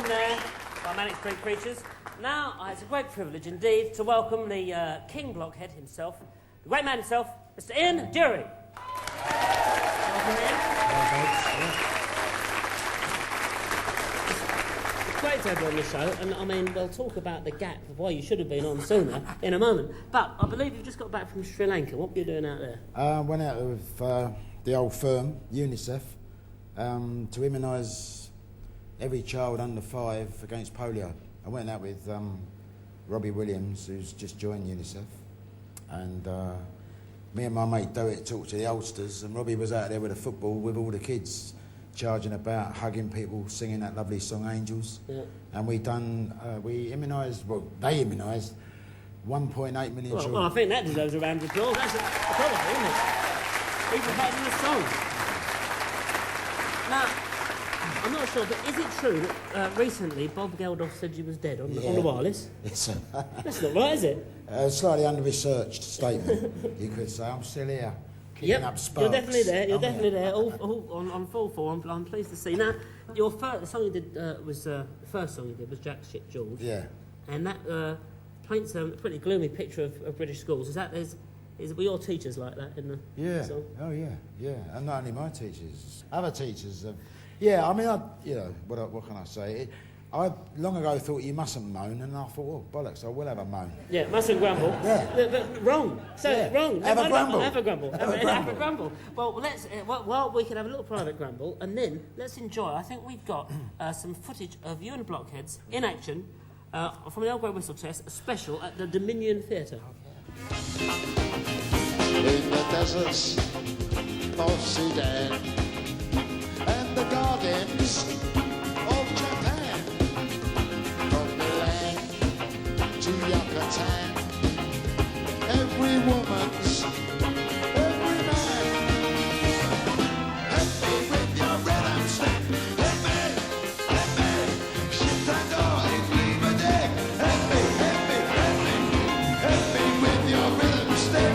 there, our Manic Street Preachers. Now, it's a great privilege indeed to welcome the King Blockhead himself, the great man himself, Mr. Ian Dury. Welcome, Ian. It's great to have you on the show, and I mean, we'll talk about the gap of why you should have been on sooner in a moment. But I believe you've just got back from Sri Lanka. What were you doing out there? Went out with the old firm, UNICEF, to immunise every child under 5 against polio. I went out with Robbie Williams, who's just joined UNICEF, and me and my mate Dury talked to the oldsters, and Robbie was out there with a football with all the kids, charging about, hugging people, singing that lovely song Angels. Yeah. And we immunised, well, they immunised 1.8 million children. Well, I think that deserves a round of applause. That's quality, isn't it? Even better than the song. Now, I'm not sure, but is it true that recently Bob Geldof said you was dead on the wireless? That's not right, is it? Slightly under-researched statement. You could say, I'm still here, keeping up sparks. You're definitely there, definitely there, all on full form. I'm pleased to see. Now, the song you did was, the first song you did was Jack Shit Jools. Yeah. And that paints a pretty gloomy picture of British schools. Were your teachers like that in the song? Oh, yeah. And not only my teachers, other teachers have... Yeah, I mean, what can I say? I long ago thought you mustn't moan, and I thought, well, bollocks, I will have a moan. Yeah, mustn't grumble. Yeah. But wrong. So, wrong. Have a grumble. Have a grumble. Have a grumble. Well, let's... well, we can have a little private grumble, and then let's enjoy. I think we've got some footage of you and the Blockheads in action from the Old Grey Whistle Test, a special at the Dominion Theatre. In the deserts of Sudan and the gardens of Japan, from Milan to Yucatan, every woman's, every man. Hit me with your rhythm stick, hit me, shift and door in Liberty. Hit me with your rhythm stick.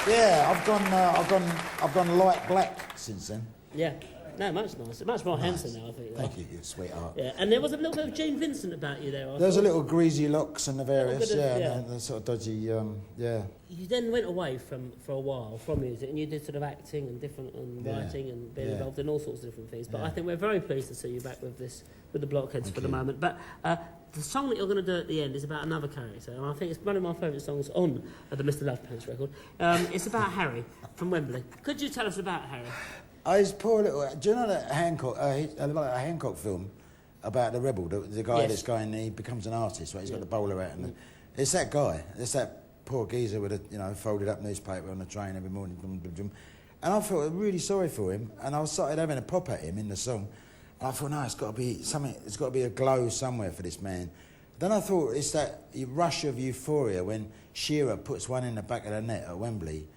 Yeah, I've gone light black since then. Yeah, no, much nicer, much more handsome now, I think. Thank you, you sweetheart. Yeah, and there was a little bit of Gene Vincent about you there. There's a little greasy locks and the various, and the sort of dodgy, You then went away for a while from music, and you did sort of acting and different writing and being involved in all sorts of different things. But I think we're very pleased to see you back with the Blockheads for the moment. But the song that you're going to do at the end is about another character, and I think it's one of my favourite songs on the Mr. Love Pants record. It's about Harry from Wembley. Could you tell us about Harry? His poor little... Do you know that Hancock film about the rebel, the guy that's going, he becomes an artist, right? He's got the bowler hat, and it's that guy. It's that poor geezer with a folded up newspaper on the train every morning. And I felt really sorry for him, and I started having a pop at him in the song. And I thought, no, it's got to be something. It's got to be a glow somewhere for this man. Then I thought it's that rush of euphoria when Shearer puts one in the back of the net at Wembley.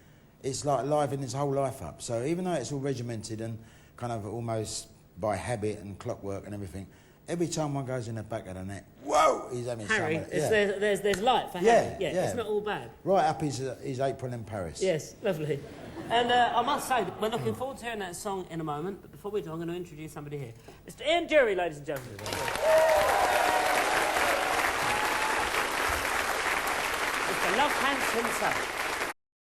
It's like livening his whole life up. So even though it's all regimented and kind of almost by habit and clockwork and everything, every time one goes in the back of the net, whoa, he's having Harry, some. There's light for Harry. Yeah, it's not all bad. Right up his April in Paris. Yes, lovely. And I must say, we're looking forward to hearing that song in a moment, but before we do, I'm going to introduce somebody here. Mr. Ian Dury, ladies and gentlemen. Mr. Love Pants himself.